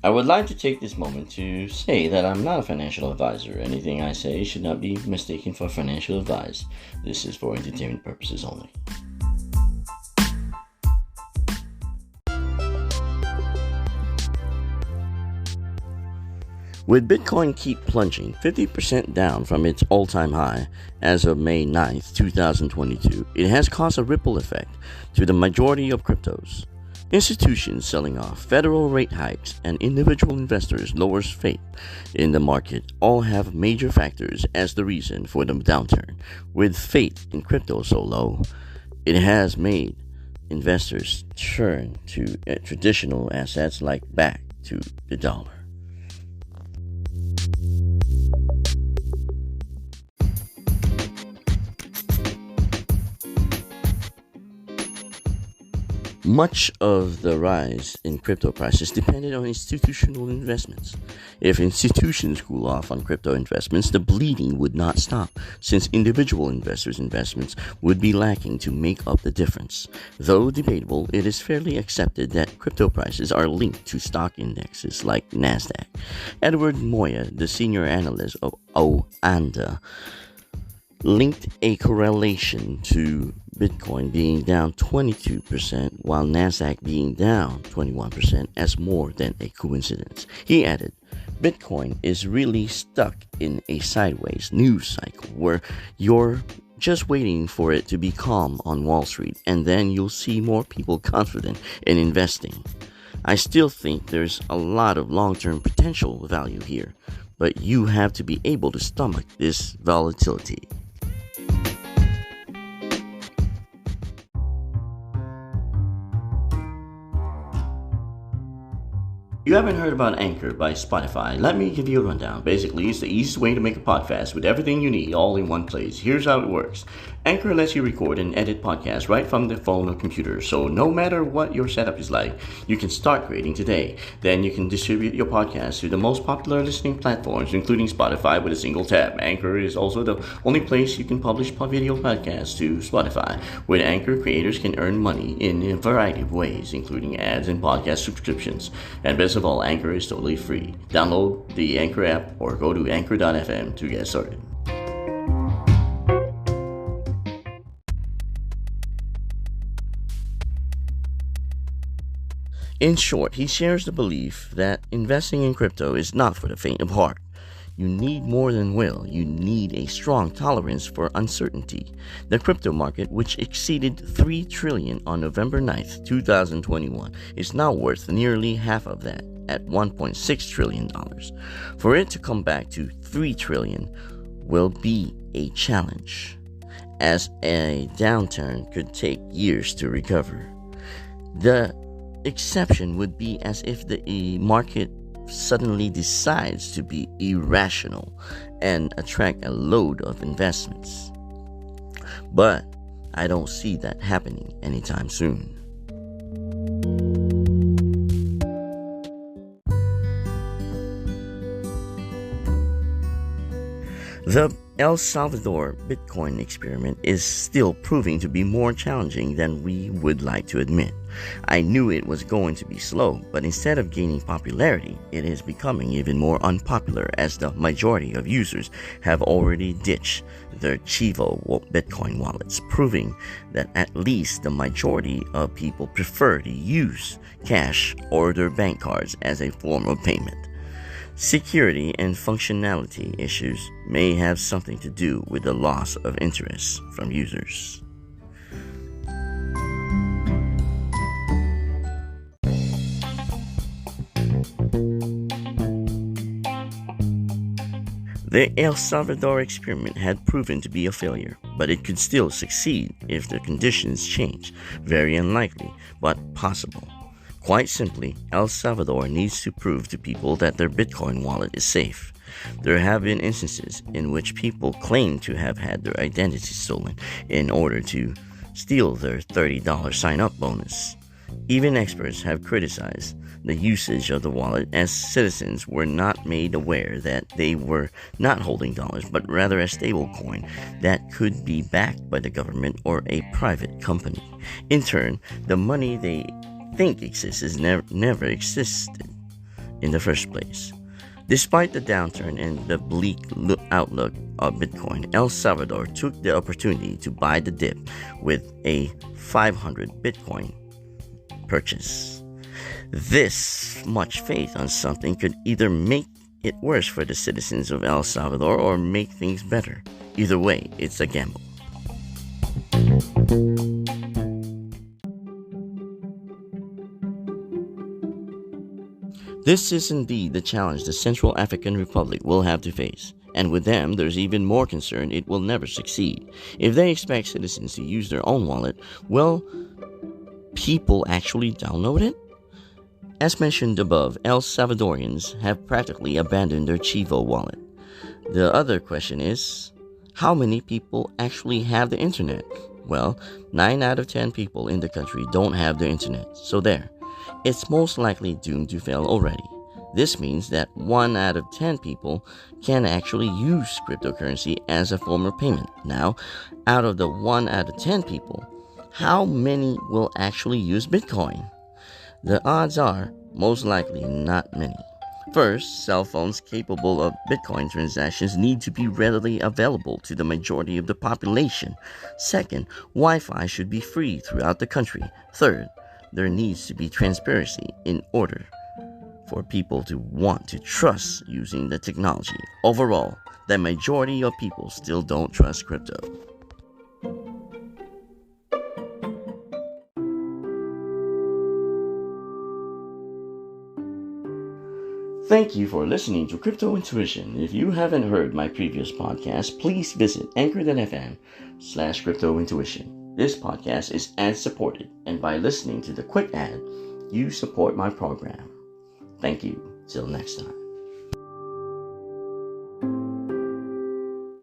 I would like to take this moment to say that I'm not a financial advisor. Anything I say should not be mistaken for financial advice. This is for entertainment purposes only. With Bitcoin keep plunging 50% down from its all-time high as of May 9th, 2022, it has caused a ripple effect to the majority of cryptos. Institutions selling off, federal rate hikes, and individual investors' lowers faith in the market all have major factors as the reason for the downturn. With faith in crypto so low, it has made investors turn to traditional assets like back to the dollar. Much of the rise in crypto prices depended on institutional investments. If institutions cool off on crypto investments, the bleeding would not stop, since individual investors' investments would be lacking to make up the difference. Though debatable, it is fairly accepted that crypto prices are linked to stock indexes like NASDAQ. Edward Moya, the senior analyst of OANDA, linked a correlation to Bitcoin being down 22% while Nasdaq being down 21% as more than a coincidence. He added, Bitcoin is really stuck in a sideways news cycle where you're just waiting for it to be calm on Wall Street, and then you'll see more people confident in investing. I still think there's a lot of long-term potential value here, but you have to be able to stomach this volatility. You haven't heard about Anchor by Spotify? Let me give you a rundown. Basically, it's the easiest way to make a podcast with everything you need all in one place. Here's how it works. Anchor lets you record and edit podcasts right from the phone or computer, so no matter what your setup is like, you can start creating today. Then you can distribute your podcast to the most popular listening platforms, including Spotify, with a single tap. Anchor is also the only place you can publish video podcasts to Spotify. With Anchor, creators can earn money in a variety of ways, including ads and podcast subscriptions. And best of all, Anchor is totally free. Download the Anchor app or go to anchor.fm to get started. In short, he shares the belief that investing in crypto is not for the faint of heart. You need more than will. You need a strong tolerance for uncertainty. The crypto market, which exceeded $3 trillion on November 9th, 2021, is now worth nearly half of that, at $1.6 trillion. For it to come back to $3 trillion will be a challenge, as a downturn could take years to recover. The exception would be as if the market suddenly decides to be irrational and attract a load of investments. But I don't see that happening anytime soon. The El Salvador Bitcoin experiment is still proving to be more challenging than we would like to admit. I knew it was going to be slow, but instead of gaining popularity, it is becoming even more unpopular as the majority of users have already ditched their Chivo Bitcoin wallets, proving that at least the majority of people prefer to use cash or their bank cards as a form of payment. Security and functionality issues may have something to do with the loss of interest from users. The El Salvador experiment had proven to be a failure, but it could still succeed if the conditions change. Very unlikely, but possible. Quite simply, El Salvador needs to prove to people that their Bitcoin wallet is safe. There have been instances in which people claim to have had their identity stolen in order to steal their $30 sign-up bonus. Even experts have criticized the usage of the wallet, as citizens were not made aware that they were not holding dollars, but rather a stable coin that could be backed by the government or a private company. In turn, the money they think exists never existed. in the first place. Despite the downturn and the bleak outlook of Bitcoin, El Salvador took the opportunity to buy the dip with a 500 Bitcoin purchase. This much faith on something could either make it worse for the citizens of El Salvador or make things better. Either way, it's a gamble. This is indeed the challenge the Central African Republic will have to face. And with them, there's even more concern it will never succeed. If they expect citizens to use their own wallet, will people actually download it? As mentioned above, El Salvadorians have practically abandoned their Chivo wallet. The other question is, how many people actually have the internet? Well, 9 out of 10 people in the country don't have the internet, so there. It's most likely doomed to fail already. This means that 1 out of 10 people can actually use cryptocurrency as a form of payment. Now, out of the 1 out of 10 people, how many will actually use Bitcoin? The odds are most likely not many. First, cell phones capable of Bitcoin transactions need to be readily available to the majority of the population. Second, Wi-Fi should be free throughout the country. Third, there needs to be transparency in order for people to want to trust using the technology. Overall, the majority of people still don't trust crypto. Thank you for listening to Crypto Intuition. If you haven't heard my previous podcast, please visit anchor.fm/cryptointuition. This podcast is ad-supported, and by listening to the quick ad, you support my program. Thank you. Till next time.